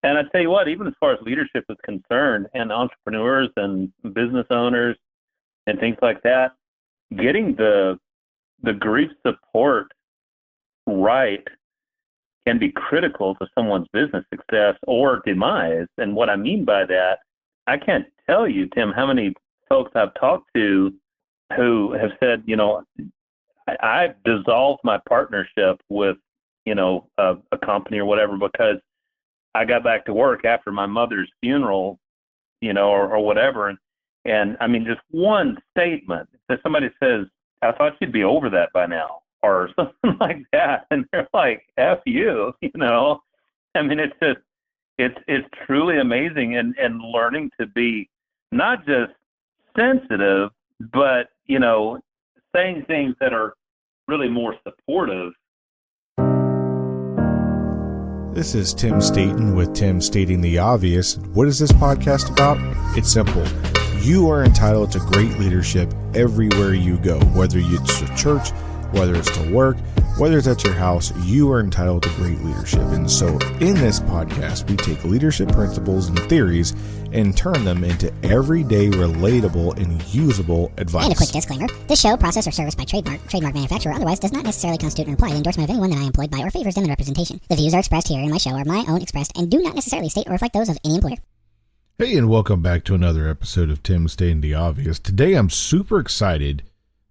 And I tell you what, even as far as leadership is concerned, and entrepreneurs and business owners and things like that, getting the grief support right can be critical to someone's business success or demise. And what I mean by that, I can't tell you, Tim, how many folks I've talked to who have said, I've dissolved my partnership with, a company or whatever because I got back to work after my mother's funeral, or whatever. And I mean, just one statement that somebody says, I thought you'd be over that by now, or something like that. And they're like, F you, I mean, it's just, it's truly amazing, and learning to be not just sensitive, but, saying things that are really more supportive. This is Tim Staten with Tim Stating the Obvious. What is this podcast about? It's simple. You are entitled to great leadership everywhere you go, whether it's to church, whether it's to work, whether it's at your house, you are entitled to great leadership. And so in this podcast, we take leadership principles and theories and turn them into everyday, relatable, and usable advice. And a quick disclaimer, this show, process, or service by trademark manufacturer, otherwise does not necessarily constitute an implied endorsement of anyone that I am employed by or favors them in representation. The views are expressed here in my show are my own expressed and do not necessarily state or reflect those of any employer. Hey, and welcome back to another episode of Tim Stating the Obvious. Today, I'm super excited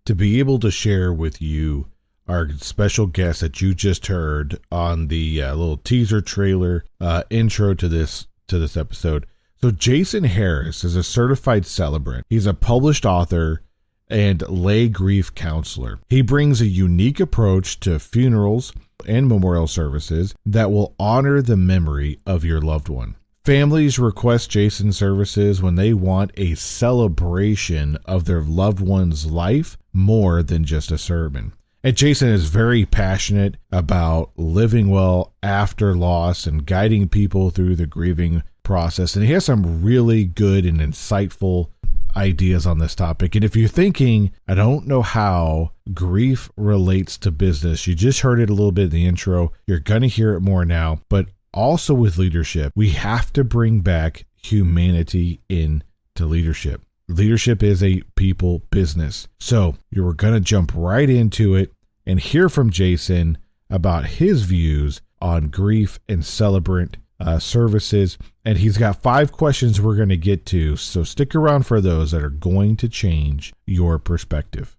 to be able to share with you our special guest that you just heard on the little teaser trailer intro to this episode. So Jason Harris is a certified celebrant. He's a published author and lay grief counselor. He brings a unique approach to funerals and memorial services that will honor the memory of your loved one. Families request Jason's services when they want a celebration of their loved one's life more than just a sermon. And Jason is very passionate about living well after loss and guiding people through the grieving process. And he has some really good and insightful ideas on this topic. And if you're thinking, I don't know how grief relates to business, you just heard it a little bit in the intro. You're going to hear it more now. But also with leadership, we have to bring back humanity into leadership. Leadership is a people business. So you're going to jump right into it and hear from Jason about his views on grief and celebrant services. And he's got 5 questions we're going to get to. So stick around for those that are going to change your perspective.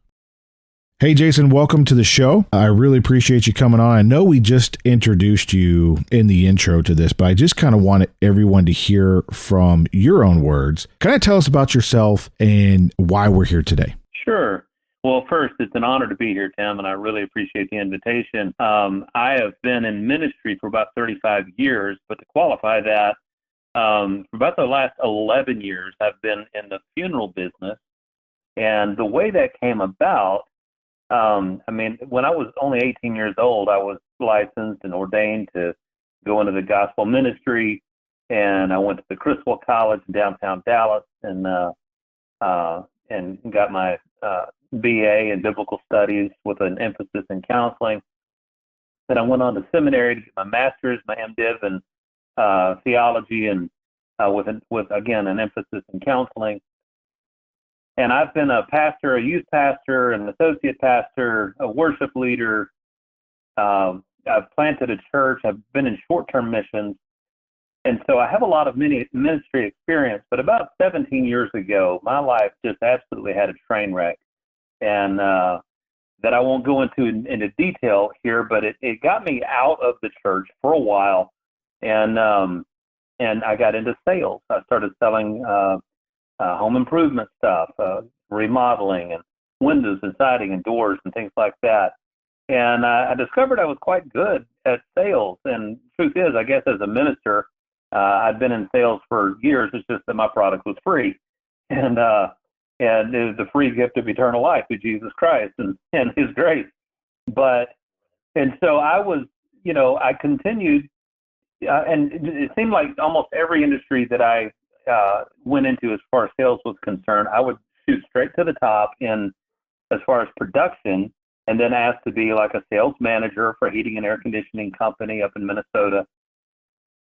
Hey, Jason, welcome to the show. I really appreciate you coming on. I know we just introduced you in the intro to this, but I just kind of wanted everyone to hear from your own words. Kind of tell us about yourself and why we're here today. Sure. Well, first, it's an honor to be here, Tim, and I really appreciate the invitation. I have been in ministry for about 35 years, but to qualify that, for about the last 11 years, I've been in the funeral business. And the way that came about, when I was only 18 years old, I was licensed and ordained to go into the gospel ministry, and I went to the Criswell College in downtown Dallas and got my BA in biblical studies with an emphasis in counseling. Then I went on to seminary to get my master's, my MDiv in theology, and with again an emphasis in counseling. And I've been a pastor, a youth pastor, an associate pastor, a worship leader. I've planted a church. I've been in short-term missions. And so I have a lot of ministry experience. But about 17 years ago, my life just absolutely had a train wreck. And that I won't go into detail here, but it got me out of the church for a while. And I got into sales. I started selling home improvement stuff, remodeling and windows and siding and doors and things like that. And I discovered I was quite good at sales. And truth is, I guess as a minister, I'd been in sales for years. It's just that my product was free. And it was the free gift of eternal life through Jesus Christ and his grace. And so I was, I continued, and it seemed like almost every industry that I went into as far as sales was concerned, I would shoot straight to the top in as far as production, and then asked to be like a sales manager for a heating and air conditioning company up in Minnesota.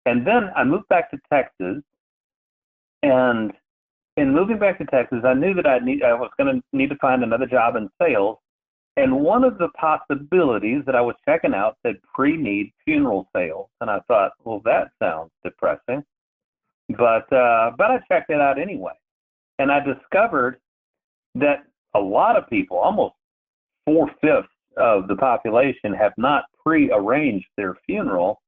And then I moved back to Texas, and in moving back to Texas, I knew that I was going to need to find another job in sales. And one of the possibilities that I was checking out said pre-need funeral sales. And I thought, well, that sounds depressing. But I checked it out anyway. And I discovered that a lot of people, almost 4/5 of the population, have not pre-arranged their funeral,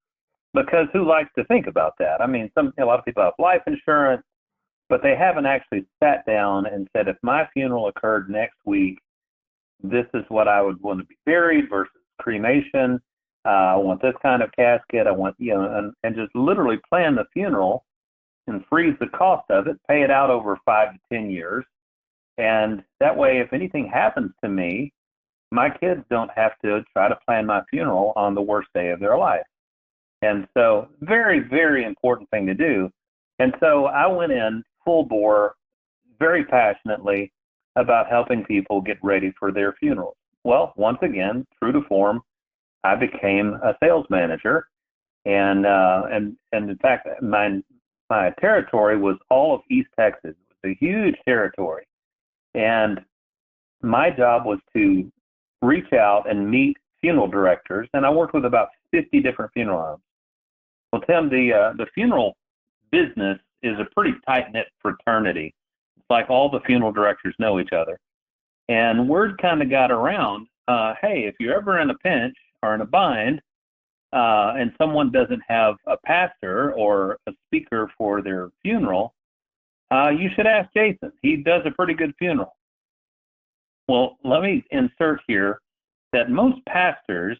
because who likes to think about that? I mean, a lot of people have life insurance, but they haven't actually sat down and said, if my funeral occurred next week, this is what I would want to be buried versus cremation. I want this kind of casket. I want, and just literally plan the funeral and freeze the cost of it, pay it out over 5 to 10 years. And that way, if anything happens to me, my kids don't have to try to plan my funeral on the worst day of their life. And so very, very important thing to do. And so I went in full bore, very passionately about helping people get ready for their funerals. Well, once again, true to form, I became a sales manager. And in fact, my territory was all of East Texas. It was a huge territory. And my job was to reach out and meet funeral directors, and I worked with about 50 different funeral homes. Well, Tim, the funeral business is a pretty tight-knit fraternity. It's like all the funeral directors know each other. And word kind of got around, hey, if you're ever in a pinch or in a bind, and someone doesn't have a pastor or a speaker for their funeral, you should ask Jason. He does a pretty good funeral. Well, let me insert here that most pastors,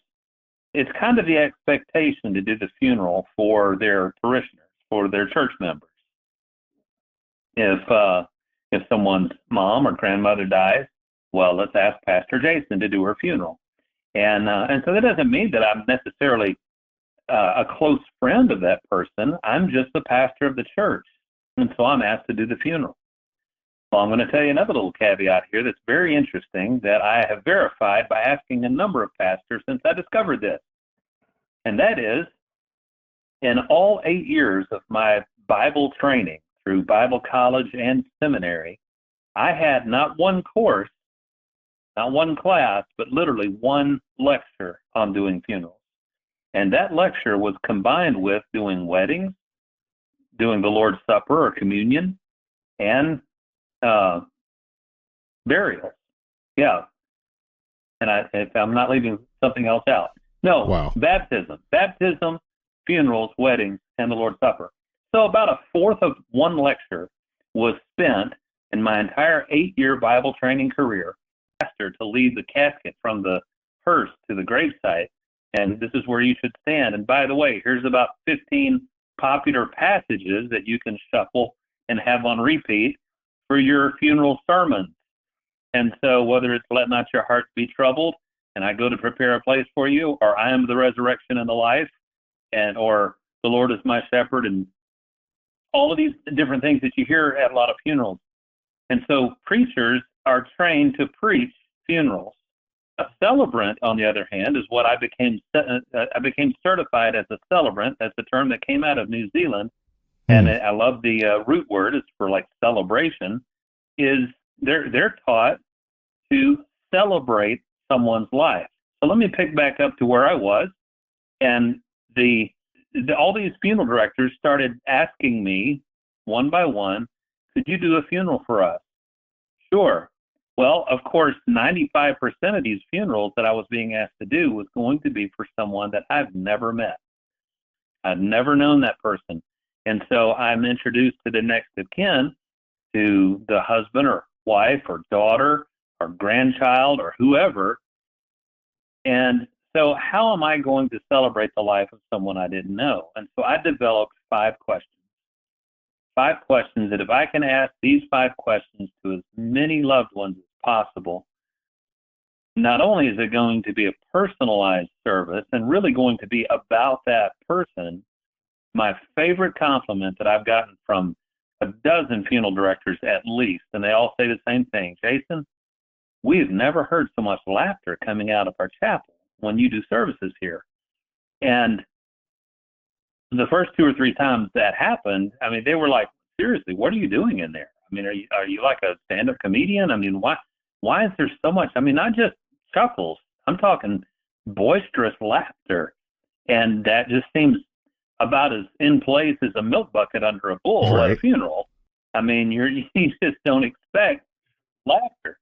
it's kind of the expectation to do the funeral for their parishioners, for their church members. If someone's mom or grandmother dies, well, let's ask Pastor Jason to do her funeral. And so that doesn't mean that I'm necessarily a close friend of that person. I'm just the pastor of the church, and so I'm asked to do the funeral. Well, I'm going to tell you another little caveat here that's very interesting that I have verified by asking a number of pastors since I discovered this. And that is, in all 8 years of my Bible training through Bible college and seminary, I had not one course, not one class, but literally one lecture on doing funerals. And that lecture was combined with doing weddings, doing the Lord's Supper or communion, and burials. Yeah. And if I'm not leaving something else out. No, wow. Baptism, funerals, weddings, and the Lord's Supper. So about a fourth of one lecture was spent in my entire 8-year Bible training career, pastor to lead the casket from the hearse to the gravesite. And this is where you should stand. And by the way, here's about 15 popular passages that you can shuffle and have on repeat for your funeral sermons. And so whether it's let not your heart be troubled, and I go to prepare a place for you, or I am the resurrection and the life, or the Lord is my shepherd, and all of these different things that you hear at a lot of funerals. And so preachers are trained to preach funerals. A celebrant, on the other hand, is what I became certified as a celebrant. That's a term that came out of New Zealand. And I love the root word. It's for like celebration. Is they're taught to celebrate someone's life. So let me pick back up to where I was, and all these funeral directors started asking me one by one, could you do a funeral for us? Sure. Well, of course, 95% of these funerals that I was being asked to do was going to be for someone that I've never met. I've never known that person. And so I'm introduced to the next of kin, to the husband or wife or daughter or grandchild or whoever. And so how am I going to celebrate the life of someone I didn't know? And so I developed 5 questions. 5 questions that if I can ask these 5 questions to as many loved ones as possible, not only is it going to be a personalized service and really going to be about that person, my favorite compliment that I've gotten from a dozen funeral directors at least, and they all say the same thing, Jason, we've never heard so much laughter coming out of our chapel when you do services here. And the first 2 or 3 times that happened, I mean, they were like, seriously, what are you doing in there? I mean, are you like a stand-up comedian? I mean, why is there so much? I mean, not just chuckles. I'm talking boisterous laughter. And that just seems about as in place as a milk bucket under a bull at a funeral. I mean, you just don't expect laughter.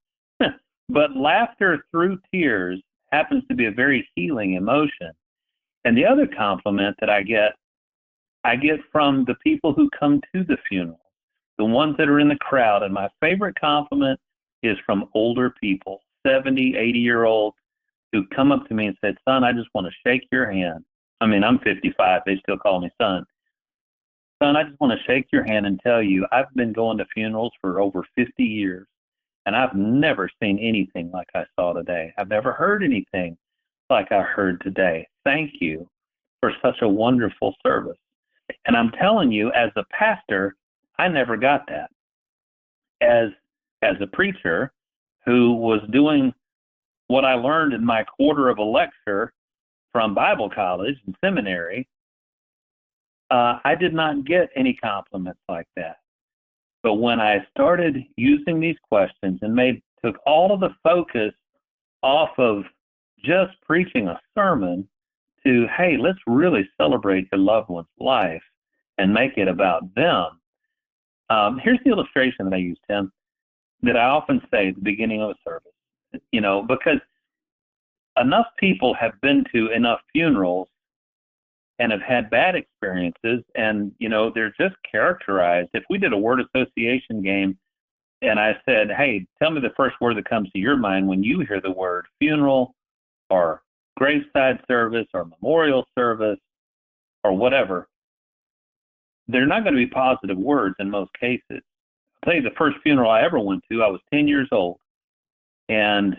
But laughter through tears happens to be a very healing emotion. And the other compliment that I get from the people who come to the funeral, the ones that are in the crowd. And my favorite compliment is from older people, 70, 80-year-olds, who come up to me and said, son, I just want to shake your hand. I mean, I'm 55. They still call me son. Son, I just want to shake your hand and tell you, I've been going to funerals for over 50 years, and I've never seen anything like I saw today. I've never heard anything like I heard today. Thank you for such a wonderful service. And I'm telling you, as a pastor, I never got that. As a preacher who was doing what I learned in my quarter of a lecture from Bible college and seminary, I did not get any compliments like that. But when I started using these questions and took all of the focus off of just preaching a sermon to, hey, let's really celebrate your loved one's life and make it about them. Here's the illustration that I use, Tim, that I often say at the beginning of a service, because enough people have been to enough funerals and have had bad experiences, and, they're just characterized. If we did a word association game and I said, hey, tell me the first word that comes to your mind when you hear the word funeral or graveside service or memorial service or whatever, they're not going to be positive words in most cases. I'll tell you, the first funeral I ever went to, I was 10 years old, and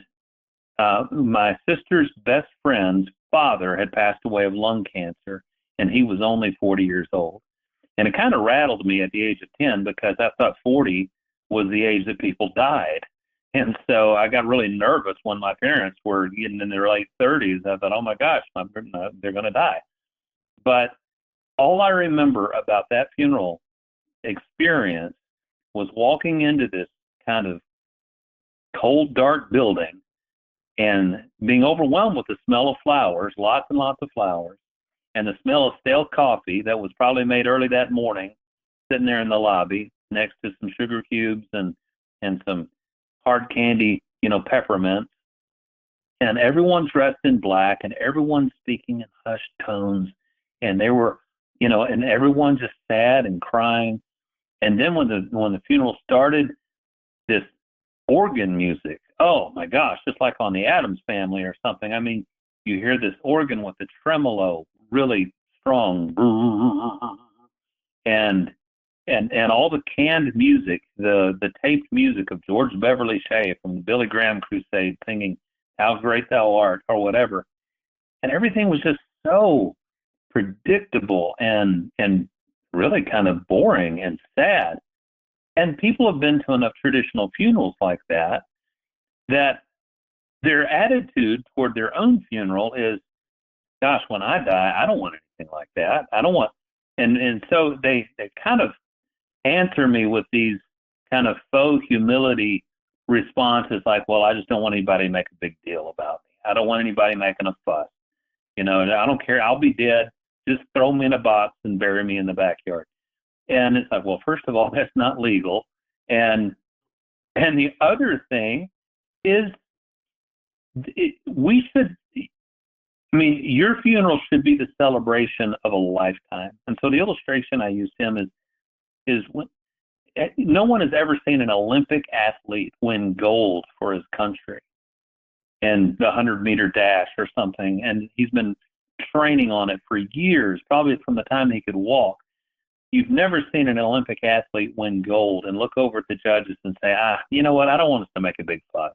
my sister's best friend's father had passed away of lung cancer, and he was only 40 years old. And it kind of rattled me at the age of 10 because I thought 40 was the age that people died. And so I got really nervous when my parents were getting in their late 30s. I thought, oh my gosh, they're going to die. But all I remember about that funeral experience was walking into this kind of cold, dark building and being overwhelmed with the smell of flowers, lots and lots of flowers, and the smell of stale coffee that was probably made early that morning, sitting there in the lobby next to some sugar cubes and some hard candy, peppermints. And everyone's dressed in black, and everyone's speaking in hushed tones. And they were, and everyone just sad and crying. And then when the funeral started, this organ music, oh my gosh, just like on the Addams Family or something. I mean, you hear this organ with the tremolo really strong, and all the canned music, the taped music of George Beverly Shea from the Billy Graham Crusade singing How Great Thou Art or whatever. And everything was just so predictable and really kind of boring and sad. And people have been to enough traditional funerals like that their attitude toward their own funeral is, gosh, when I die, I don't want anything like that. I don't want, and so they kind of answer me with these kind of faux humility responses like, well, I just don't want anybody to make a big deal about me. I don't want anybody making a fuss. I don't care. I'll be dead. Just throw me in a box and bury me in the backyard. And it's like, well, first of all, that's not legal. And the other thing is your funeral should be the celebration of a lifetime. And so the illustration I use, Tim, is when no one has ever seen an Olympic athlete win gold for his country in the 100-meter dash or something. And he's been training on it for years, probably from the time he could walk. You've never seen an Olympic athlete win gold and look over at the judges and say, you know what? I don't want us to make a big fuss.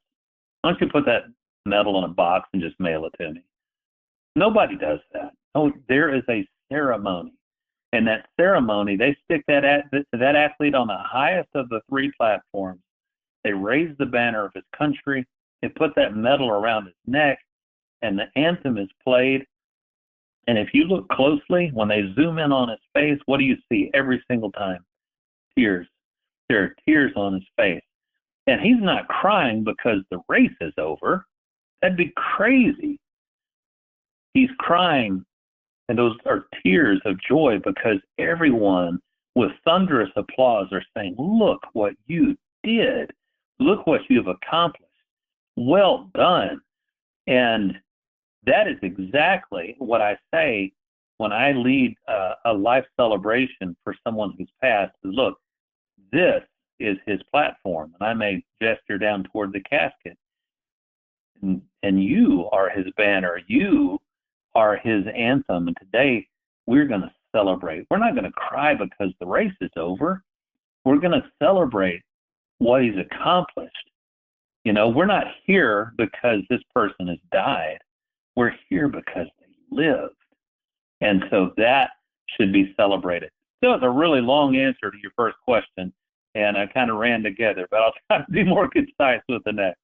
Why don't you put that medal in a box and just mail it to me? Nobody does that. Oh, there is a ceremony. And that ceremony, they stick that athlete on the highest of the 3 platforms. They raise the banner of his country. They put that medal around his neck, and the anthem is played. And if you look closely, when they zoom in on his face, what do you see every single time? Tears. There are tears on his face. And he's not crying because the race is over. That'd be crazy. He's crying, and those are tears of joy because everyone with thunderous applause are saying, look what you did. Look what you've accomplished. Well done. And that is exactly what I say when I lead a life celebration for someone who's passed. Look, this is his platform. And I may gesture down toward the casket. And you are his banner. You are his anthem. And today we're going to celebrate. We're not going to cry because the race is over. We're going to celebrate what he's accomplished. You know, we're not here because this person has died. We're here because they lived. And so that should be celebrated. So it's a really long answer to your first question, and I kind of ran together, but I'll try to be more concise with the next.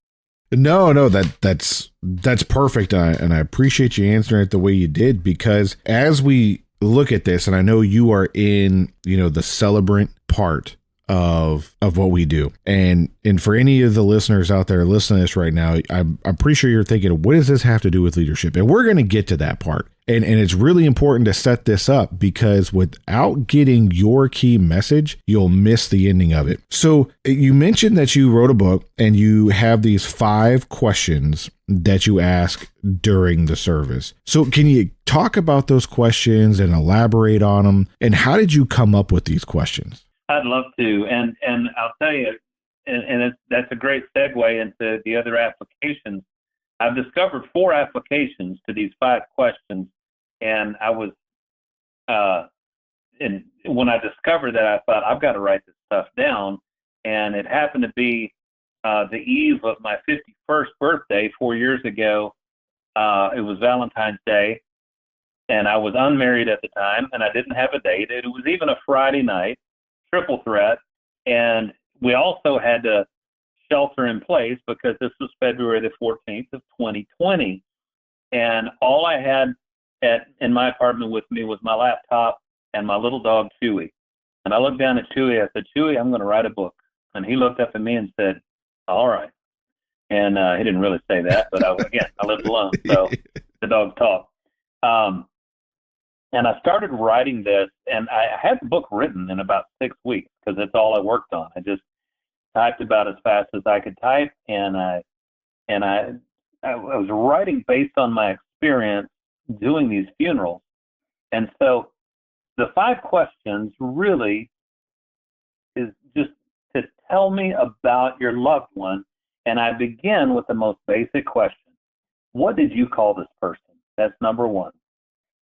No, that's perfect, and I appreciate you answering it the way you did, because as we look at this, and I know you are in, the celebrant part of what we do, and for any of the listeners out there listening to this right now, I'm pretty sure you're thinking, what does this have to do with leadership? And we're going to get to that part. And it's really important to set this up, because without getting your key message, you'll miss the ending of it. So you mentioned that you wrote a book and you have these 5 questions that you ask during the service. So can you talk about those questions and elaborate on them? And how did you come up with these questions? I'd love to. And I'll tell you, and that's a great segue into the other applications. I've discovered 4 applications to these 5 questions. And I was, and when I discovered that, I thought, I've got to write this stuff down. And it happened to be the eve of my 51st birthday 4 years ago. It was Valentine's Day, and I was unmarried at the time, and I didn't have a date. It was even a Friday night, triple threat. And we also had to shelter in place because this was February the 14th of 2020. And all I had in my apartment with me was my laptop and my little dog, Chewy. And I looked down at Chewy. I said, Chewy, I'm going to write a book. And he looked up at me and said, all right. And he didn't really say that, but I lived alone, so the dog talked. And I started writing this, and I had the book written in about 6 weeks because that's all I worked on. I just typed about as fast as I could type, and I was writing based on my experience doing these funerals. And so the 5 questions really is just to tell me about your loved one. And I begin with the most basic question. What did you call this person? That's number 1.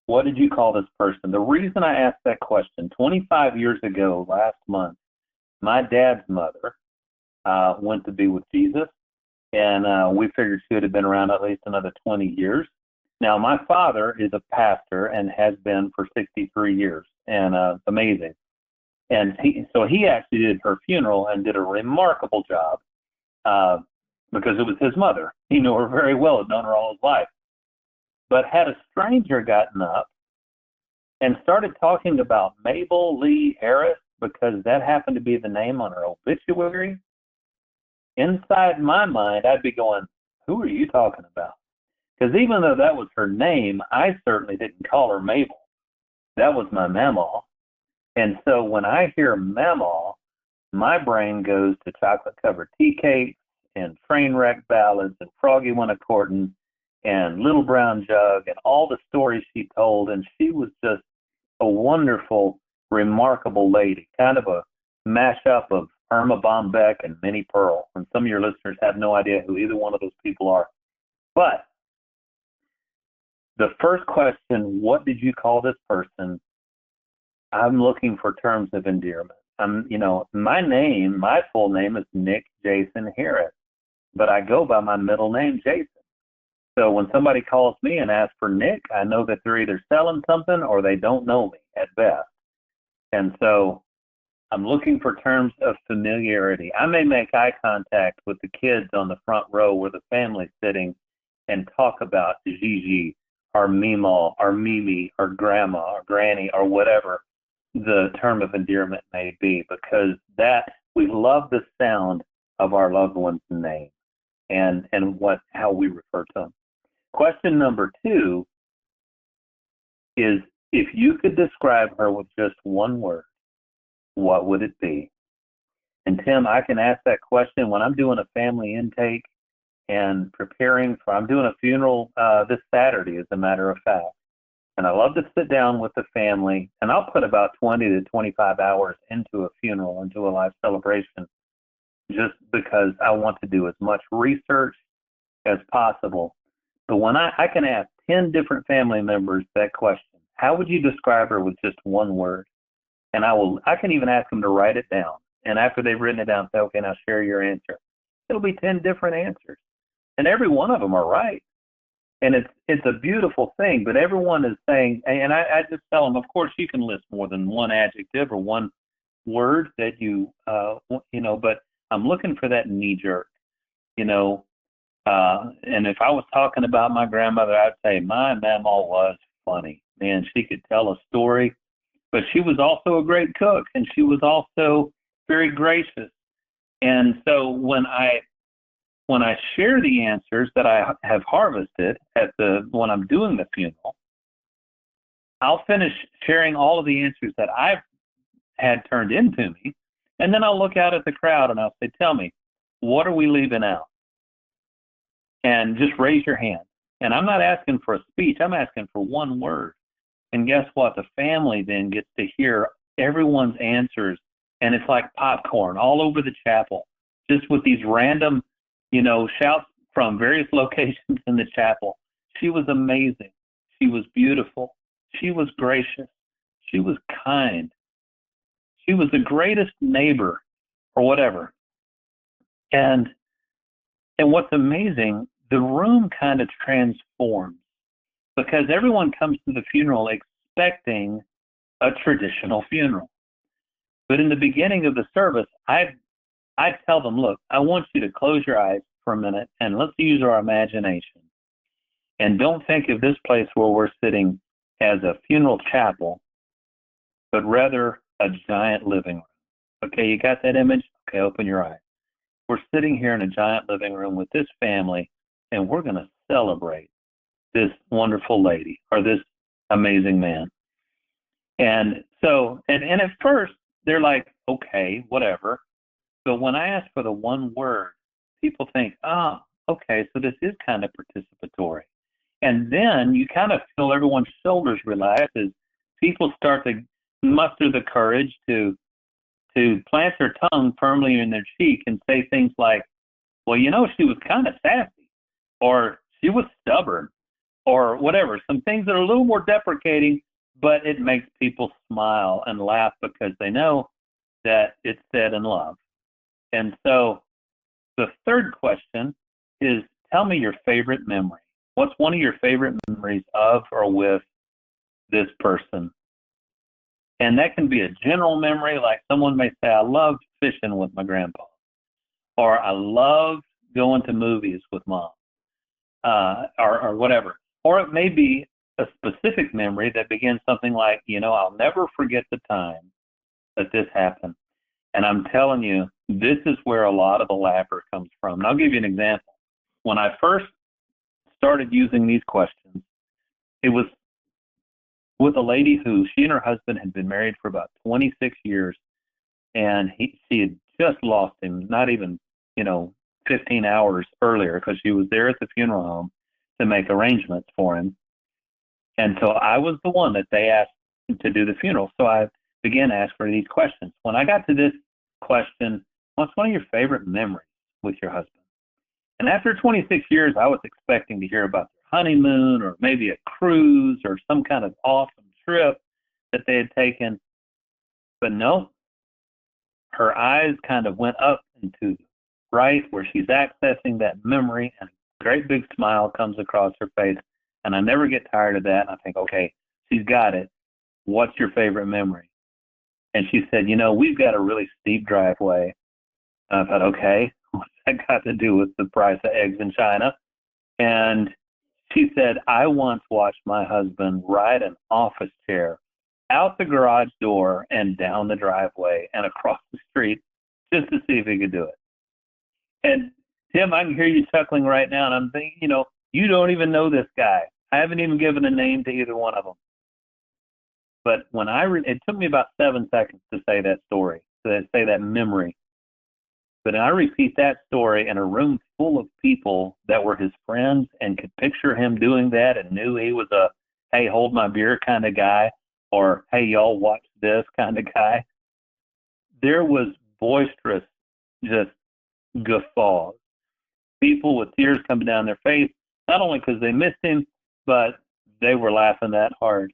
What did you call this person? The reason I asked that question, 25 years ago, last month, my dad's mother went to be with Jesus. And we figured she would have been around at least another 20 years. Now, my father is a pastor and has been for 63 years, and amazing. And he actually did her funeral and did a remarkable job because it was his mother. He knew her very well, had known her all his life. But had a stranger gotten up and started talking about Mabel Lee Harris, because that happened to be the name on her obituary, inside my mind, I'd be going, who are you talking about? Because even though that was her name, I certainly didn't call her Mabel. That was my mamaw. And so when I hear mamaw, my brain goes to chocolate-covered tea cakes and train wreck ballads and Froggy Went A-Courtin' and Little Brown Jug and all the stories she told. And she was just a wonderful, remarkable lady, kind of a mashup of Irma Bombeck and Minnie Pearl. And some of your listeners have no idea who either one of those people are. But the first question, what did you call this person? I'm looking for terms of endearment. My full name is Nick Jason Harris, but I go by my middle name, Jason. So when somebody calls me and asks for Nick, I know that they're either selling something or they don't know me at best. And so I'm looking for terms of familiarity. I may make eye contact with the kids on the front row where the family's sitting and talk about Gigi or Meemaw, or Mimi, or Grandma, or Granny, or whatever the term of endearment may be, because that we love the sound of our loved one's name and how we refer to them. Question number 2 is, if you could describe her with just one word, what would it be? And Tim, I can ask that question when I'm doing a family intake and I'm doing a funeral this Saturday, as a matter of fact. And I love to sit down with the family, and I'll put about 20 to 25 hours into a funeral, into a life celebration, just because I want to do as much research as possible. But when I can ask 10 different family members that question, how would you describe her with just one word? And I can even ask them to write it down. And after they've written it down, say, okay, now share your answer. It'll be 10 different answers. And every one of them are right. And it's a beautiful thing, but everyone is saying, and I just tell them, of course, you can list more than one adjective or one word that but I'm looking for that knee jerk, and if I was talking about my grandmother, I'd say my mama was funny. Man, she could tell a story, but she was also a great cook, and she was also very gracious. And so when I share the answers that I have harvested when I'm doing the funeral, I'll finish sharing all of the answers that I've had turned into me, and then I'll look out at the crowd and I'll say, tell me, what are we leaving out? And just raise your hand. And I'm not asking for a speech, I'm asking for one word. And guess what? The family then gets to hear everyone's answers, and it's like popcorn all over the chapel, just with these random shouts from various locations in the chapel. She was amazing. She was beautiful. She was gracious. She was kind. She was the greatest neighbor, or whatever. And what's amazing, the room kind of transforms, because everyone comes to the funeral expecting a traditional funeral. But in the beginning of the service, I tell them, look, I want you to close your eyes for a minute and let's use our imagination. And don't think of this place where we're sitting as a funeral chapel, but rather a giant living room. Okay, you got that image? Okay, open your eyes. We're sitting here in a giant living room with this family, and we're going to celebrate this wonderful lady or this amazing man. And so, and at first, they're like, okay, whatever. But when I ask for the one word, people think, okay, so this is kind of participatory. And then you kind of feel everyone's shoulders relax as people start to muster the courage to plant their tongue firmly in their cheek and say things like, well, she was kind of sassy, or she was stubborn, or whatever. Some things that are a little more deprecating, but it makes people smile and laugh because they know that it's said in love. And so the third question is, tell me your favorite memory. What's one of your favorite memories of or with this person? And that can be a general memory, like someone may say, I loved fishing with my grandpa, or I loved going to movies with mom, or whatever. Or it may be a specific memory that begins something like, I'll never forget the time that this happened. And I'm telling you, this is where a lot of the laughter comes from. And I'll give you an example. When I first started using these questions, it was with a lady who, she and her husband had been married for about 26 years, and she had just lost him, not even, 15 hours earlier, because she was there at the funeral home to make arrangements for him. And so I was the one that they asked to do the funeral. So I began to ask her these questions. When I got to this question, what's one of your favorite memories with your husband? And after 26 years, I was expecting to hear about their honeymoon, or maybe a cruise, or some kind of awesome trip that they had taken. But no, her eyes kind of went up into the right where she's accessing that memory, and a great big smile comes across her face. And I never get tired of that. And I think, okay, she's got it. What's your favorite memory? And she said, we've got a really steep driveway. And I thought, okay, what's that got to do with the price of eggs in China? And She said, I once watched my husband ride an office chair out the garage door and down the driveway and across the street just to see if he could do it. And Tim, I can hear you chuckling right now, and I'm thinking, you don't even know this guy. I haven't even given a name to either one of them. But when it took me about 7 seconds to say that story, to say that memory. But I repeat that story in a room full of people that were his friends and could picture him doing that and knew he was a, hey, hold my beer kind of guy, or hey, y'all watch this kind of guy. There was boisterous, just guffaws. People with tears coming down their face, not only because they missed him, but they were laughing that hard.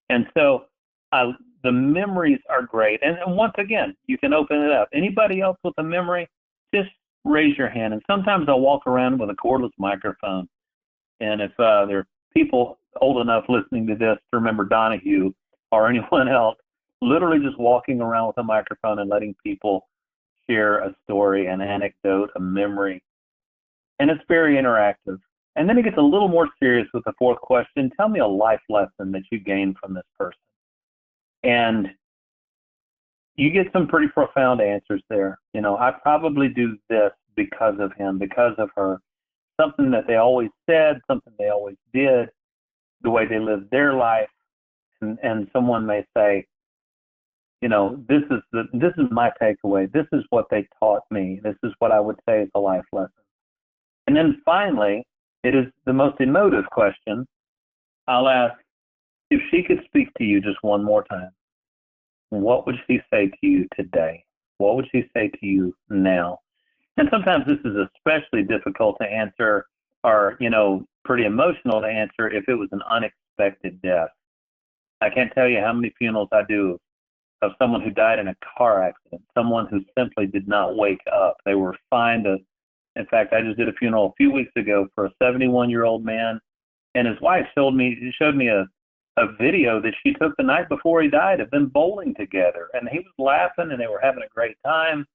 And so the memories are great. And once again, you can open it up. Anybody else with a memory, just raise your hand. And sometimes I'll walk around with a cordless microphone. And if there are people old enough listening to this to remember Donahue or anyone else, literally just walking around with a microphone and letting people share a story, an anecdote, a memory. And it's very interactive. And then it gets a little more serious with the fourth question. Tell me a life lesson that you gained from this person. And you get some pretty profound answers there. I probably do this because of him, because of her. Something that they always said, something they always did, the way they lived their life. And someone may say, this is my takeaway. This is what they taught me. This is what I would say is a life lesson. And then finally, it is the most emotive question. I'll ask, if she could speak to you just one more time, what would she say to you today? What would she say to you now? And sometimes this is especially difficult to answer or, pretty emotional to answer if it was an unexpected death. I can't tell you how many funerals I do of someone who died in a car accident, someone who simply did not wake up. They were fine to, in fact, I just did a funeral a few weeks ago for a 71-year-old man, and his wife showed me a video that she took the night before he died of them bowling together, and he was laughing and they were having a great time,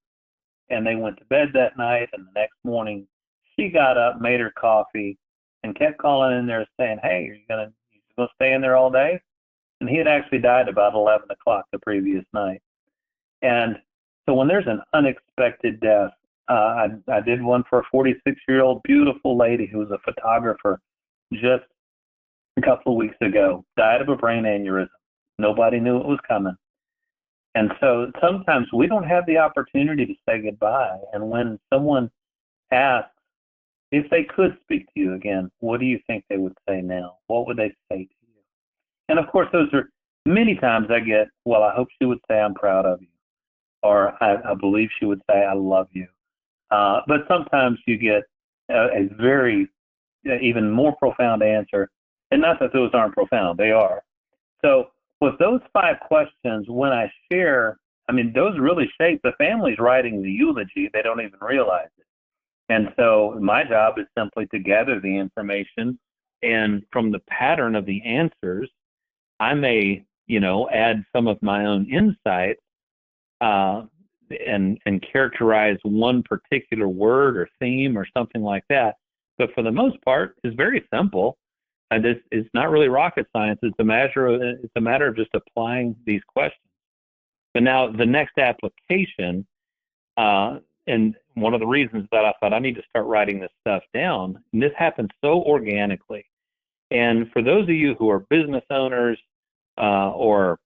and they went to bed that night, and the next morning she got up, made her coffee, and kept calling in there saying, hey, are you gonna stay in there all day? And he had actually died about 11 o'clock the previous night. And so when there's an unexpected death, I did one for a 46-year-old beautiful lady who was a photographer just a couple of weeks ago, died of a brain aneurysm. Nobody knew it was coming. And so sometimes we don't have the opportunity to say goodbye. And when someone asks if they could speak to you again, what do you think they would say now? What would they say to you? And of course, those are many times I get, well, I hope she would say I'm proud of you. Or I believe she would say I love you. But sometimes you get a very, even more profound answer. And not that those aren't profound, they are. So with those 5 questions, when I share, those really shape the family's writing the eulogy. They don't even realize it. And so my job is simply to gather the information. And from the pattern of the answers, I may, add some of my own insights and characterize one particular word or theme or something like that. But for the most part, it's very simple. And it's not really rocket science. It's a matter of just applying these questions. But now the next application, and one of the reasons that I thought I need to start writing this stuff down, and this happens so organically. And for those of you who are business owners or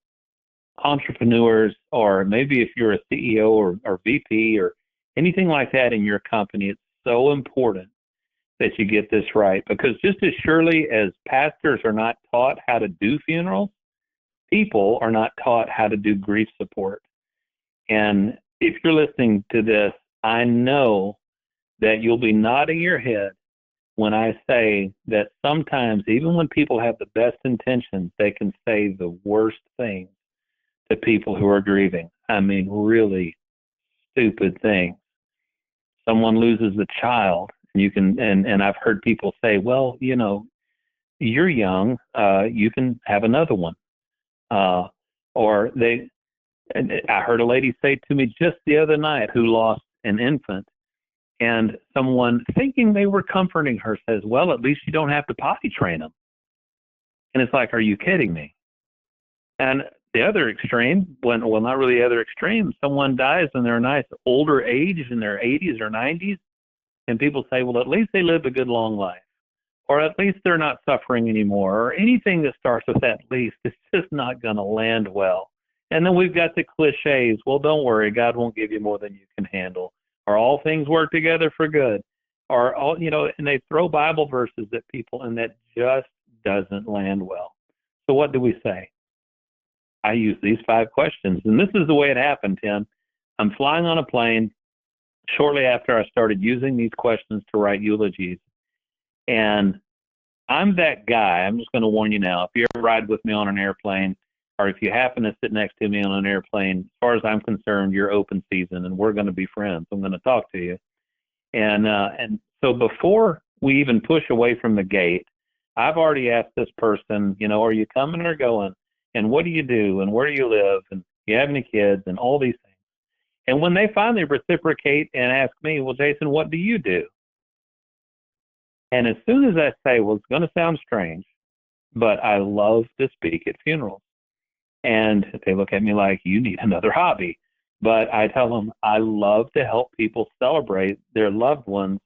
entrepreneurs, or maybe if you're a CEO or VP or anything like that in your company, it's so important that you get this right, because just as surely as pastors are not taught how to do funerals, people are not taught how to do grief support. And if you're listening to this, I know that you'll be nodding your head when I say that sometimes, even when people have the best intentions, they can say the worst things to people who are grieving. Really stupid things. Someone loses a child, and I've heard people say, well, you're young, you can have another one. I heard a lady say to me just the other night who lost an infant, And someone thinking they were comforting her says, well, at least you don't have to potty train them. And it's like, are you kidding me? And the other extreme, well, not really the other extreme, someone dies and they're a nice older age in their 80s or 90s. And people say, well, at least they lived a good long life. Or at least they're not suffering anymore. Or anything that starts with at least, it's just not going to land well. And then we've got the cliches. Well, don't worry, God won't give you more than you can handle. Or all things work together for good. Or all, and they throw Bible verses at people, and that just doesn't land well. So what do we say? I use these 5 questions, and this is the way it happened, Tim. I'm flying on a plane shortly after I started using these questions to write eulogies. And I'm that guy. I'm just going to warn you now. If you ever ride with me on an airplane, or if you happen to sit next to me on an airplane, as far as I'm concerned, you're open season, and we're going to be friends. I'm going to talk to you. And so before we even push away from the gate, I've already asked this person, are you coming or going? And what do you do? And where do you live? And do you have any kids? And all these things. And when they finally reciprocate and ask me, well, Jason, what do you do? And as soon as I say, well, it's going to sound strange, but I love to speak at funerals. And they look at me like, you need another hobby. But I tell them I love to help people celebrate their loved ones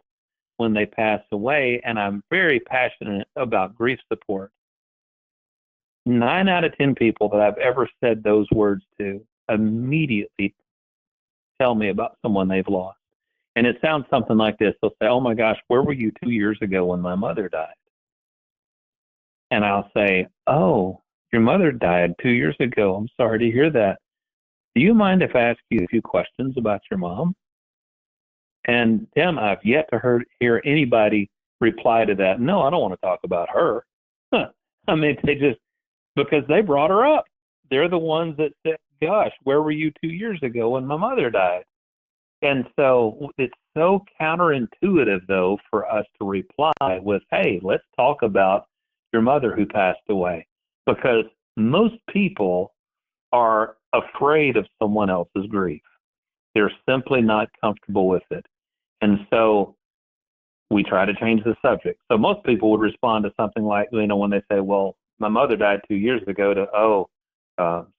when they pass away. And I'm very passionate about grief support. 9 out of 10 people that I've ever said those words to immediately tell me about someone they've lost. And it sounds something like this. They'll say, oh my gosh, where were you 2 years ago when my mother died? And I'll say, oh, your mother died 2 years ago. I'm sorry to hear that. Do you mind if I ask you a few questions about your mom? And Tim, I've yet to hear anybody reply to that. No, I don't want to talk about her. I mean, because they brought her up. They're the ones that said, gosh, where were you 2 years ago when my mother died? And so it's so counterintuitive, though, for us to reply with, hey, let's talk about your mother who passed away. Because most people are afraid of someone else's grief. They're simply not comfortable with it. And so we try to change the subject. So most people would respond to something like, when they say, well, my mother died 2 years ago, to,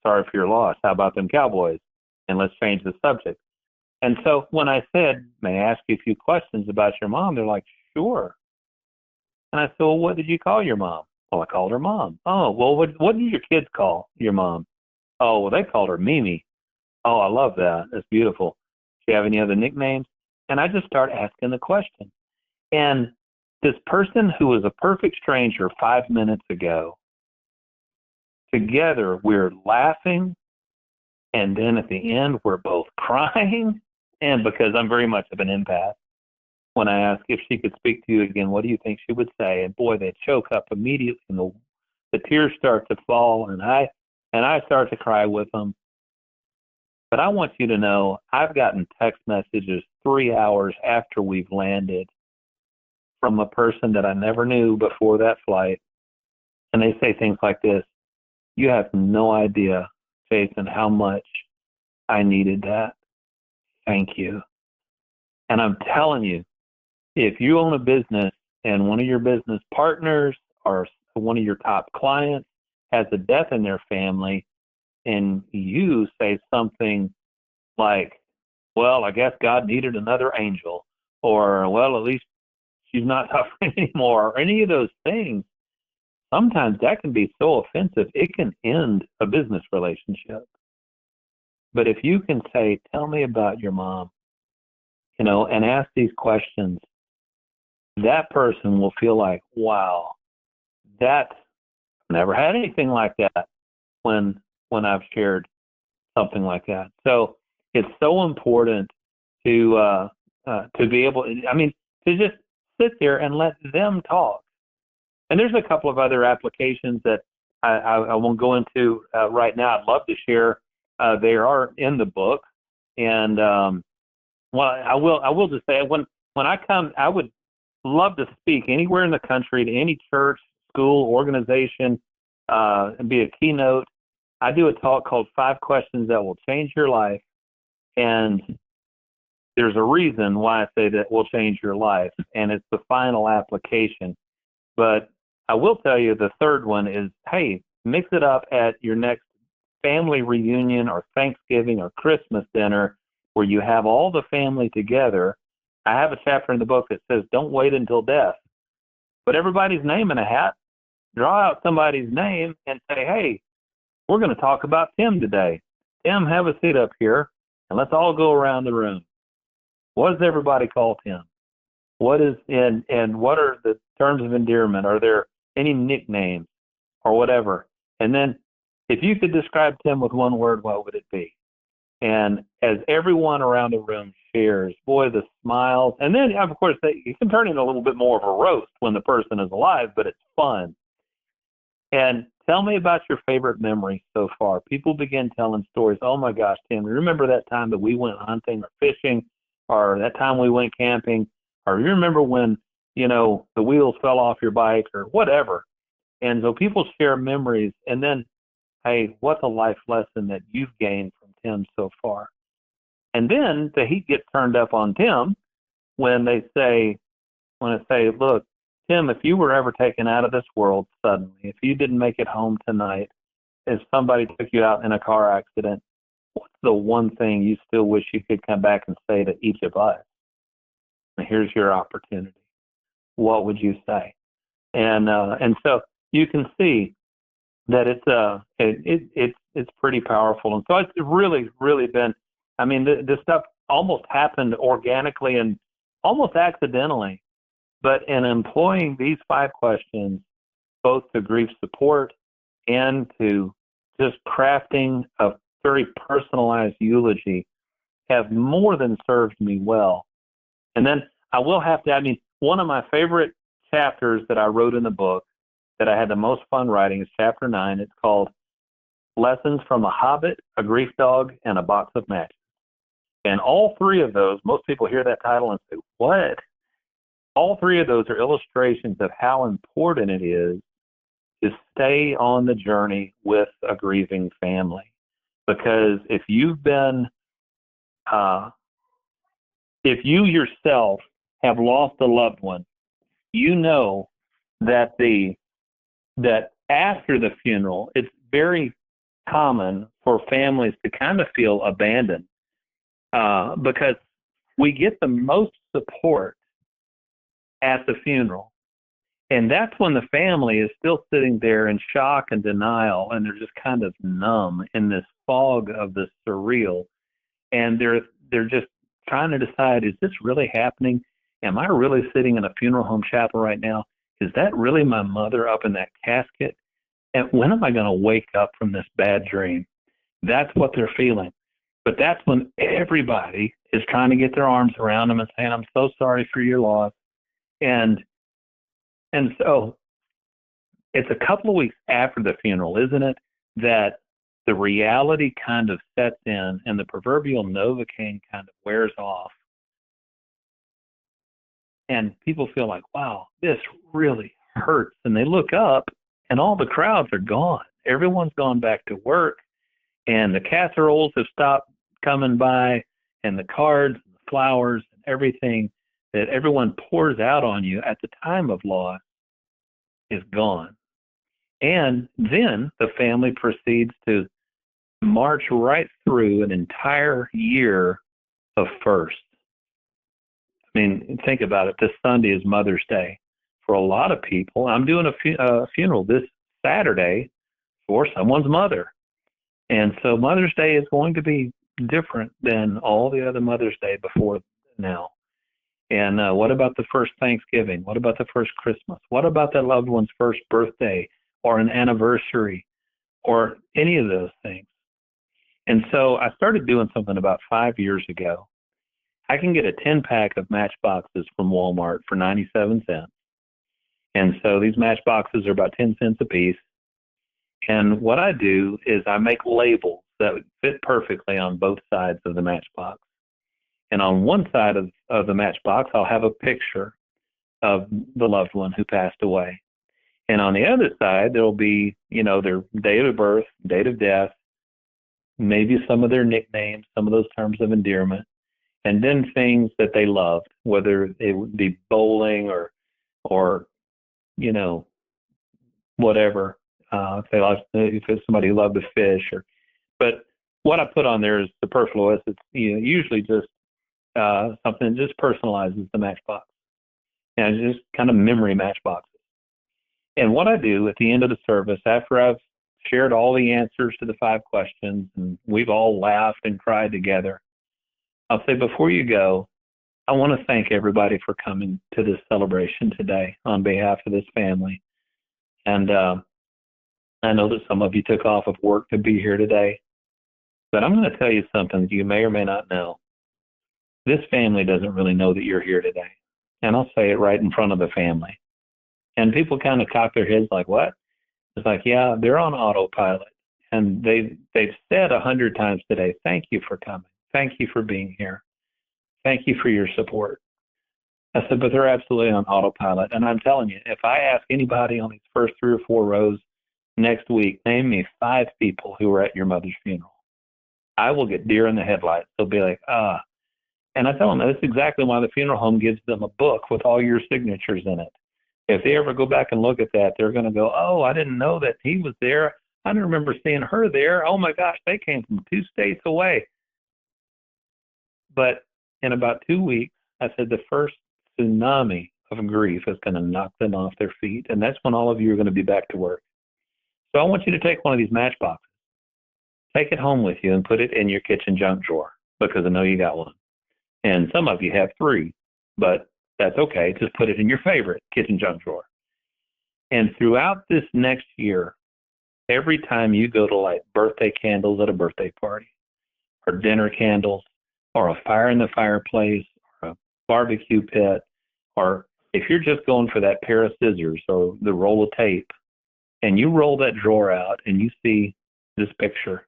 sorry for your loss. How about them Cowboys? And let's change the subject. And so when I said, may I ask you a few questions about your mom? They're like, sure. And I said, well, what did you call your mom? Well, I called her mom. Oh, well, what did your kids call your mom? Oh, well, they called her Mimi. Oh, I love that. That's beautiful. Do you have any other nicknames? And I just started asking the question. And this person who was a perfect stranger 5 minutes ago, together we're laughing, and then at the end we're both crying. And because I'm very much of an empath, when I ask if she could speak to you again, what do you think she would say? And boy, they choke up immediately, and the tears start to fall, and I start to cry with them. But I want you to know, I've gotten text messages 3 hours after we've landed from a person that I never knew before that flight. And they say things like this: you have no idea, Jason, how much I needed that. Thank you. And I'm telling you, if you own a business and one of your business partners or one of your top clients has a death in their family, and you say something like, well, I guess God needed another angel, or, well, at least she's not suffering anymore, or any of those things, sometimes that can be so offensive, it can end a business relationship. But if you can say, tell me about your mom, and ask these questions, that person will feel like, wow, I've never had anything like that when I've shared something like that. So it's so important to be able, to just sit there and let them talk. And there's a couple of other applications that I won't go into right now. I'd love to share. They are in the book. And I will just say, when I come, I would love to speak anywhere in the country to any church, school, organization, and be a keynote. I do a talk called 5 Questions That Will Change Your Life. And there's a reason why I say that will change your life, and it's the final application. But I will tell you the third one is, hey, mix it up at your next family reunion or Thanksgiving or Christmas dinner where you have all the family together. I have a chapter in the book that says, don't wait until death. Put everybody's name in a hat, draw out somebody's name, and say, hey, we're going to talk about Tim today. Tim, have a seat up here, and let's all go around the room. What does everybody call Tim? What is and what are the terms of endearment? Are there any nicknames or whatever? And then if you could describe Tim with one word, what would it be? And as everyone around the room shares, boy, the smiles. And then, of course, it can turn into a little bit more of a roast when the person is alive, but it's fun. And tell me about your favorite memory so far. People begin telling stories. Oh, my gosh, Tim, remember that time that we went hunting or fishing, or that time we went camping, or you remember when, the wheels fell off your bike or whatever. And so people share memories. And then, hey, what's a life lesson that you've gained from Tim so far? And then the heat gets turned up on Tim when I say, look, Tim, if you were ever taken out of this world suddenly, if you didn't make it home tonight, if somebody took you out in a car accident, what's the one thing you still wish you could come back and say to each of us? And here's your opportunity. What would you say? And so you can see that it's pretty powerful. And so it's really, really been, this stuff almost happened organically and almost accidentally. But in employing these 5 questions, both to grief support and to just crafting a very personalized eulogy, have more than served me well. And then I will have to, one of my favorite chapters that I wrote in the book that I had the most fun writing is chapter 9. It's called Lessons from a Hobbit, a Grief Dog, and a Box of Matches. And all 3 of those, most people hear that title and say, what? All 3 of those are illustrations of how important it is to stay on the journey with a grieving family. Because if you yourself have lost a loved one, you know that after the funeral, it's very common for families to kind of feel abandoned because we get the most support at the funeral. And that's when the family is still sitting there in shock and denial, and they're just kind of numb in this fog of the surreal. And they're just trying to decide, is this really happening? Am I really sitting in a funeral home chapel right now? Is that really my mother up in that casket? And when am I going to wake up from this bad dream? That's what they're feeling. But that's when everybody is trying to get their arms around them and saying, I'm so sorry for your loss. And so it's a couple of weeks after the funeral, isn't it, that the reality kind of sets in and the proverbial Novocaine kind of wears off. And people feel like, wow, this really hurts. And they look up and all the crowds are gone. Everyone's gone back to work and the casseroles have stopped coming by and the cards and the flowers and everything that everyone pours out on you at the time of loss is gone. And then the family proceeds to march right through an entire year of firsts. Think about it. This Sunday is Mother's Day. For a lot of people, I'm doing a funeral this Saturday for someone's mother. And so Mother's Day is going to be different than all the other Mother's Day before now. And what about the first Thanksgiving? What about the first Christmas? What about that loved one's first birthday or an anniversary or any of those things? And so I started doing something about 5 years ago. I can get a 10-pack of matchboxes from Walmart for 97 cents. And so these matchboxes are about 10 cents a piece. And what I do is I make labels that would fit perfectly on both sides of the matchbox. And on one side of the matchbox, I'll have a picture of the loved one who passed away. And on the other side, there'll be, their date of birth, date of death, maybe some of their nicknames, some of those terms of endearment. and then things that they loved, whether it would be bowling or whatever. If somebody loved to fish, but what I put on there is the personal list. It's usually just something that just personalizes the matchbox, and it's just kind of memory matchboxes. And what I do at the end of the service, after I've shared all the answers to the 5 questions and we've all laughed and cried together, I'll say, before you go, I want to thank everybody for coming to this celebration today on behalf of this family. And I know that some of you took off of work to be here today, but I'm going to tell you something that you may or may not know. This family doesn't really know that you're here today. And I'll say it right in front of the family. And people kind of cock their heads like, what? It's like, yeah, they're on autopilot. And they've said 100 times today, thank you for coming. Thank you for being here. Thank you for your support. I said, but they're absolutely on autopilot. And I'm telling you, if I ask anybody on these first 3 or 4 rows next week, name me 5 people who were at your mother's funeral, I will get deer in the headlights. They'll be like, And I tell them that's exactly why the funeral home gives them a book with all your signatures in it. If they ever go back and look at that, they're going to go, oh, I didn't know that he was there. I didn't remember seeing her there. Oh, my gosh, they came from 2 states away. But in about 2 weeks, I said the first tsunami of grief is going to knock them off their feet, and that's when all of you are going to be back to work. So I want you to take one of these matchboxes, take it home with you, and put it in your kitchen junk drawer, because I know you got one. And some of you have 3, but that's okay. Just put it in your favorite kitchen junk drawer. And throughout this next year, every time you go to light birthday candles at a birthday party, or dinner candles, or a fire in the fireplace, or a barbecue pit, or if you're just going for that pair of scissors or the roll of tape, and you roll that drawer out and you see this picture,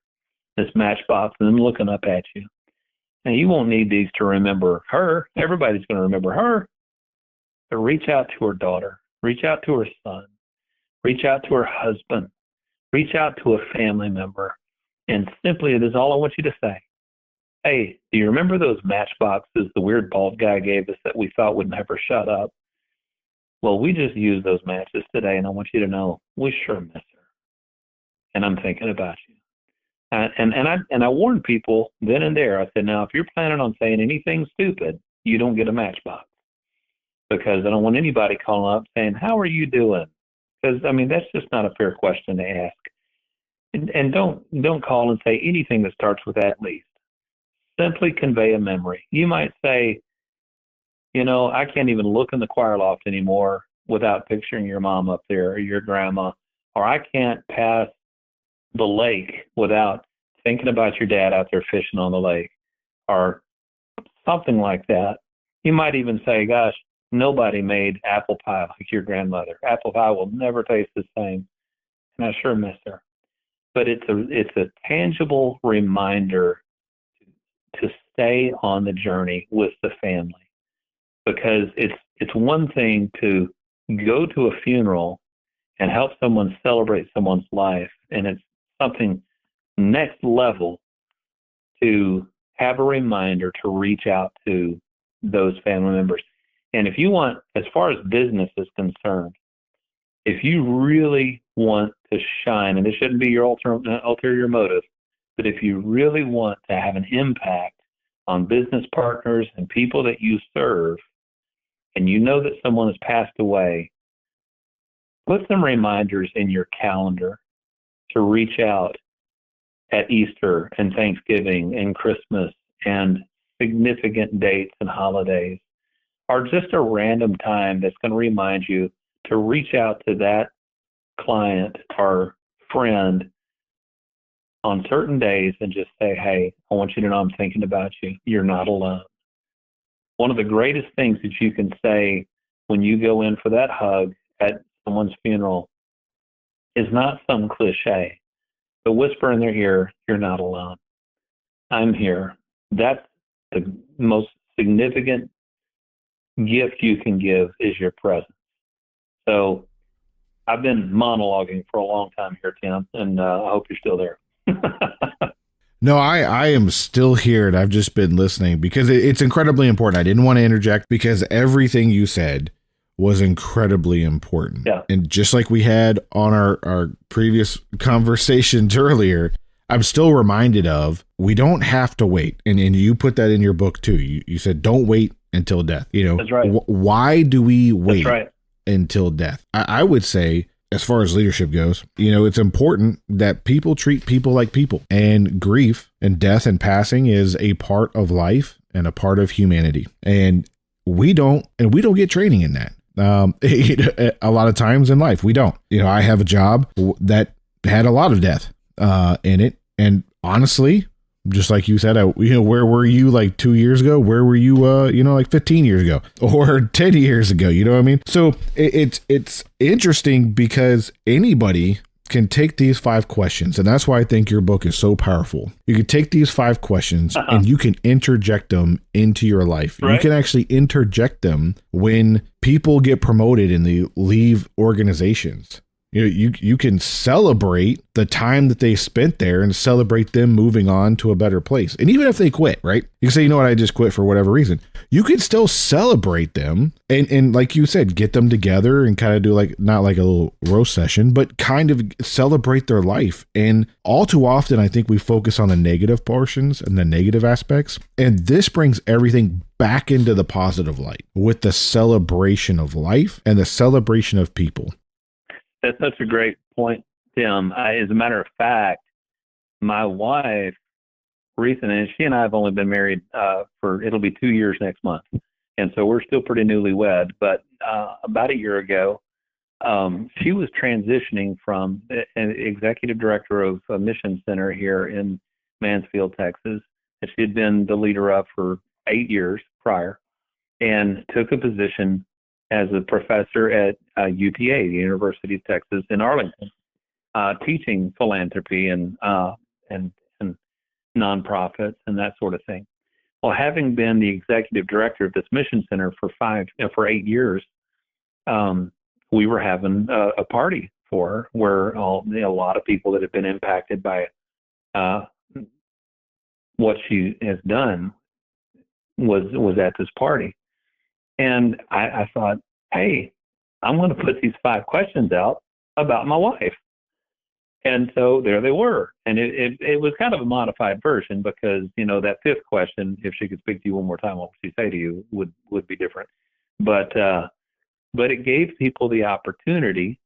this matchbox, and them looking up at you, and you won't need these to remember her. Everybody's going to remember her. But reach out to her daughter. Reach out to her son. Reach out to her husband. Reach out to a family member. And simply, it is all I want you to say. Hey, do you remember those matchboxes the weird bald guy gave us that we thought would never shut up? Well, we just used those matches today, and I want you to know we sure miss her. And I'm thinking about you. And I warned people then and there. I said, now, if you're planning on saying anything stupid, you don't get a matchbox. Because I don't want anybody calling up saying, how are you doing? Because, I mean, that's just not a fair question to ask. And don't call and say anything that starts with at least. Simply convey a memory. You might say, I can't even look in the choir loft anymore without picturing your mom up there or your grandma, or I can't pass the lake without thinking about your dad out there fishing on the lake, or something like that. You might even say, gosh, nobody made apple pie like your grandmother. Apple pie will never taste the same, and I sure miss her. But it's a tangible reminder to stay on the journey with the family, because it's one thing to go to a funeral and help someone celebrate someone's life, and it's something next level to have a reminder to reach out to those family members. And if you want, as far as business is concerned, if you really want to shine, and this shouldn't be your ulterior motive, but if you really want to have an impact on business partners and people that you serve, and you know that someone has passed away, put some reminders in your calendar to reach out at Easter and Thanksgiving and Christmas and significant dates and holidays, or just a random time that's going to remind you to reach out to that client or friend on certain days and just say, hey, I want you to know I'm thinking about you. You're not alone. One of the greatest things that you can say when you go in for that hug at someone's funeral is not some cliche, but whisper in their ear, you're not alone. I'm here. That's the most significant gift you can give is your presence. So I've been monologuing for a long time here, Tim, and I hope you're still there. No, I am still here, and I've just been listening because it's incredibly important. I didn't want to interject because everything you said was incredibly important. Yeah. And just like we had on our previous conversations earlier, I'm still reminded of we don't have to wait. And you put that in your book too. You said don't wait until death. You know, That's right. Why do we wait That's right. until death? I would say, as far as leadership goes, you know, it's important that people treat people like people, and grief and death and passing is a part of life and a part of humanity. And we don't get training in that. A lot of times in life, we don't. You know, I have a job that had a lot of death in it. And honestly, just like you said, where were you like 2 years ago? Where were you, like 15 years ago or 10 years ago? You know what I mean? So it's interesting because anybody can take these 5 questions. And that's why I think your book is so powerful. You can take these 5 questions and you can interject them into your life. Right. You can actually interject them when people get promoted and they leave organizations. You know, you can celebrate the time that they spent there and celebrate them moving on to a better place. And even if they quit, right? You can say, you know what, I just quit for whatever reason. You could still celebrate them and like you said, get them together and kind of do like, not like a little roast session, but kind of celebrate their life. And all too often, I think we focus on the negative portions and the negative aspects. And this brings everything back into the positive light with the celebration of life and the celebration of people. That's such a great point, Tim. As a matter of fact, my wife, recently, and she and I have only been married it'll be 2 years next month. And so we're still pretty newlywed. But about a year ago, she was transitioning from an executive director of a mission center here in Mansfield, Texas, that she had been the leader of for 8 years prior, and took a position as a professor at UTA, the University of Texas in Arlington, teaching philanthropy and nonprofits and that sort of thing. Well, having been the executive director of this mission center for 8 years, we were having a party for her where a lot of people that have been impacted by what she has done was at this party. And I thought, hey, I'm going to put these 5 questions out about my wife. And so there they were. And it was kind of a modified version because, that 5th question, if she could speak to you one more time, what would she say to you would be different. But it gave people the opportunity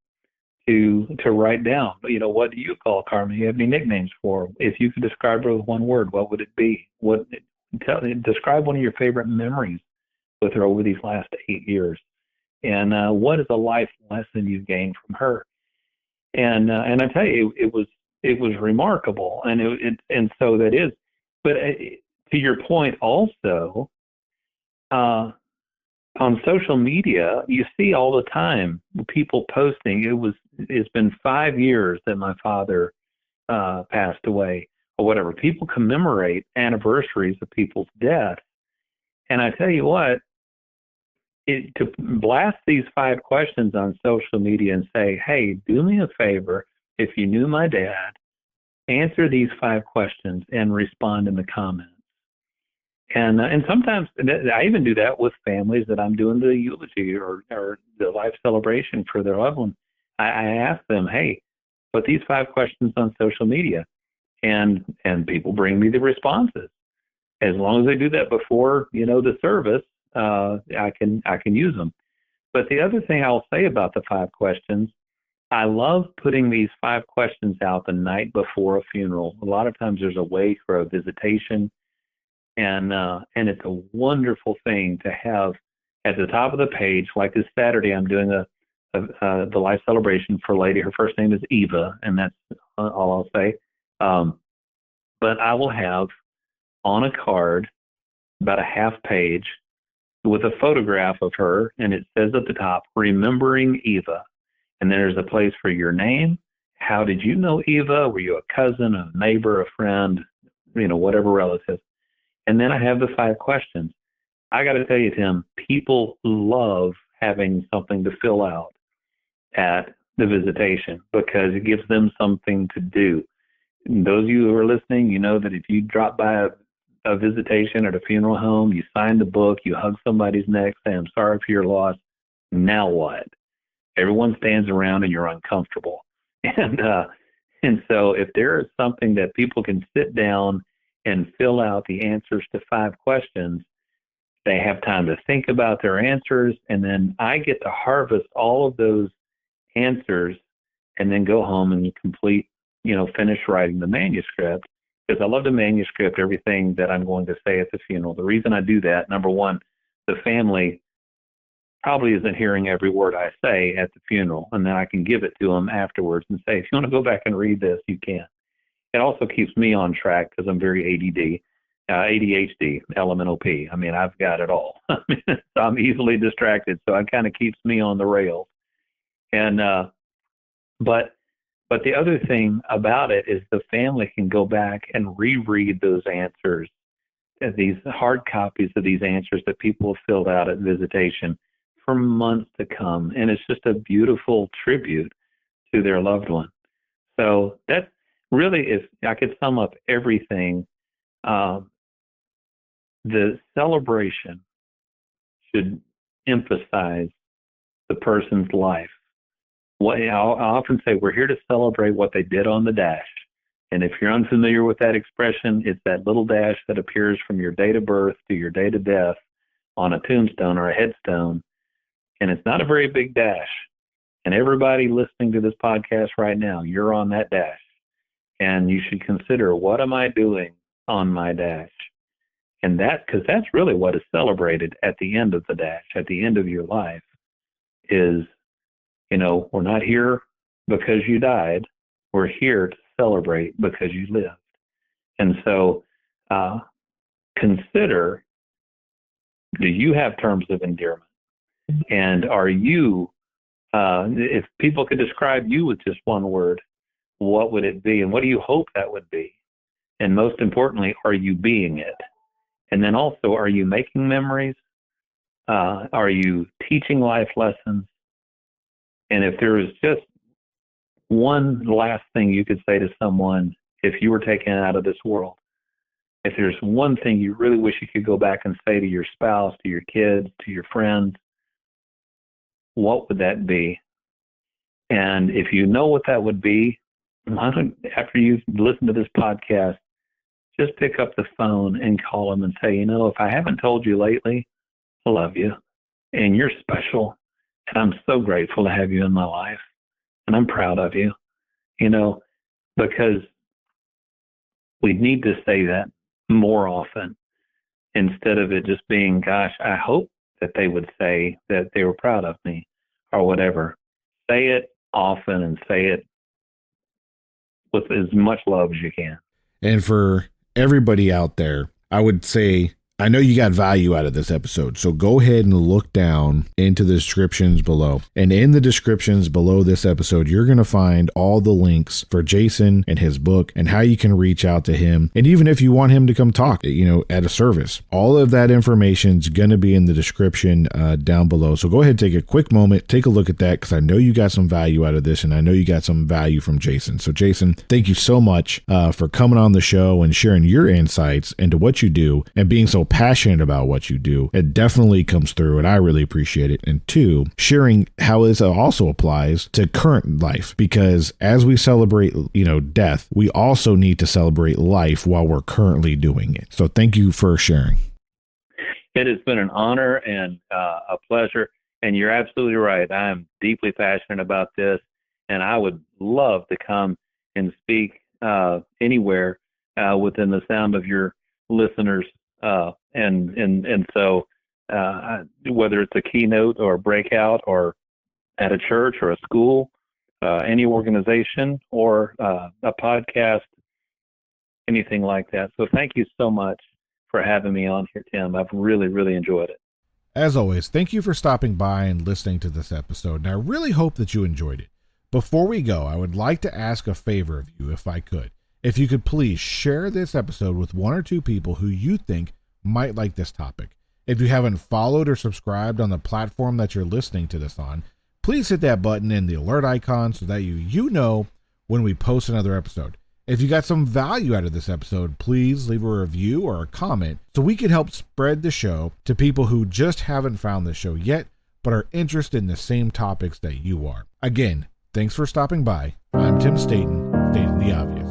to write down, what do you call Carmen? You have any nicknames for her? If you could describe her with one word, what would it be? Describe one of your favorite memories with her over these last 8 years, and what is a life lesson you've gained from her? And I tell you, it was remarkable, and so that is. But to your point, also on social media, you see all the time people posting. It's been 5 years that my father passed away, or whatever. People commemorate anniversaries of people's deaths, and I tell you what. To blast these 5 questions on social media and say, hey, do me a favor. If you knew my dad, answer these 5 questions and respond in the comments. And sometimes I even do that with families that I'm doing the eulogy or the life celebration for their loved one. I ask them, hey, put these 5 questions on social media, and people bring me the responses. As long as they do that before, the service, I can use them. But the other thing I'll say about the 5 questions, I love putting these 5 questions out the night before a funeral. A lot of times there's a wake or a visitation, and it's a wonderful thing to have at the top of the page. Like this Saturday, I'm doing the life celebration for a lady. Her first name is Eva, and that's all I'll say. But I will have on a card about a half page with a photograph of her, and it says at the top, remembering Eva. And then there's a place for your name. How did you know Eva? Were you a cousin, a neighbor, a friend, whatever relative? And then I have the 5 questions. I got to tell you, Tim, people love having something to fill out at the visitation because it gives them something to do. those of you who are listening, you know that if you drop by a visitation at a funeral home, you sign the book, you hug somebody's neck, say, I'm sorry for your loss. Now what? Everyone stands around and you're uncomfortable. And so if there is something that people can sit down and fill out the answers to 5 questions, they have time to think about their answers. And then I get to harvest all of those answers and then go home and finish writing the manuscript, because I love to manuscript everything that I'm going to say at the funeral. The reason I do that, number one, the family probably isn't hearing every word I say at the funeral, and then I can give it to them afterwards and say, if you want to go back and read this, you can. It also keeps me on track because I'm very ADHD, LMNOP. I mean, I've got it all. So I'm easily distracted, so it kind of keeps me on the rails. And but the other thing about it is the family can go back and reread those answers, these hard copies of these answers that people have filled out at visitation for months to come. And it's just a beautiful tribute to their loved one. So that's really, if I could sum up everything, the celebration should emphasize the person's life. I often say we're here to celebrate what they did on the dash. And if you're unfamiliar with that expression, it's that little dash that appears from your date of birth to your date of death on a tombstone or a headstone. And it's not a very big dash. And everybody listening to this podcast right now, you're on that dash. And you should consider, what am I doing on my dash? And because that's really what is celebrated at the end of the dash, at the end of your life, is, we're not here because you died. We're here to celebrate because you lived. And so consider, do you have terms of endearment? And are you, if people could describe you with just one word, what would it be? And what do you hope that would be? And most importantly, are you being it? And then also, are you making memories? Are you teaching life lessons? And if there was just one last thing you could say to someone if you were taken out of this world, if there's one thing you really wish you could go back and say to your spouse, to your kids, to your friends, what would that be? And if you know what that would be, after you listen to this podcast, just pick up the phone and call them and say, if I haven't told you lately, I love you and you're special. And I'm so grateful to have you in my life. And I'm proud of you, because we need to say that more often instead of it just being, gosh, I hope that they would say that they were proud of me or whatever. Say it often and say it with as much love as you can. And for everybody out there, I would say, I know you got value out of this episode, so go ahead and look down into the descriptions below. And in the descriptions below this episode, you're going to find all the links for Jason and his book and how you can reach out to him. And even if you want him to come talk, at a service, all of that information is going to be in the description down below. So go ahead and take a quick moment, take a look at that, because I know you got some value out of this, and I know you got some value from Jason. So Jason, thank you so much for coming on the show and sharing your insights into what you do and being so passionate about what you do. It definitely comes through, and I really appreciate it. And 2, sharing how this also applies to current life, because as we celebrate, death, we also need to celebrate life while we're currently doing it. So thank you for sharing. It has been an honor and a pleasure. And you're absolutely right. I'm deeply passionate about this, and I would love to come and speak anywhere within the sound of your listeners. And so whether it's a keynote or a breakout or at a church or a school, any organization or a podcast, anything like that. So thank you so much for having me on here, Tim. I've really, really enjoyed it. As always, thank you for stopping by and listening to this episode, and I really hope that you enjoyed it. Before we go, I would like to ask a favor of you, if I could. If you could please share this episode with 1 or 2 people who you think might like this topic. If you haven't followed or subscribed on the platform that you're listening to this on, please hit that button and the alert icon so that you know when we post another episode. If you got some value out of this episode, please leave a review or a comment so we can help spread the show to people who just haven't found the show yet, but are interested in the same topics that you are. Again, thanks for stopping by. I'm Tim Staten, stating the obvious.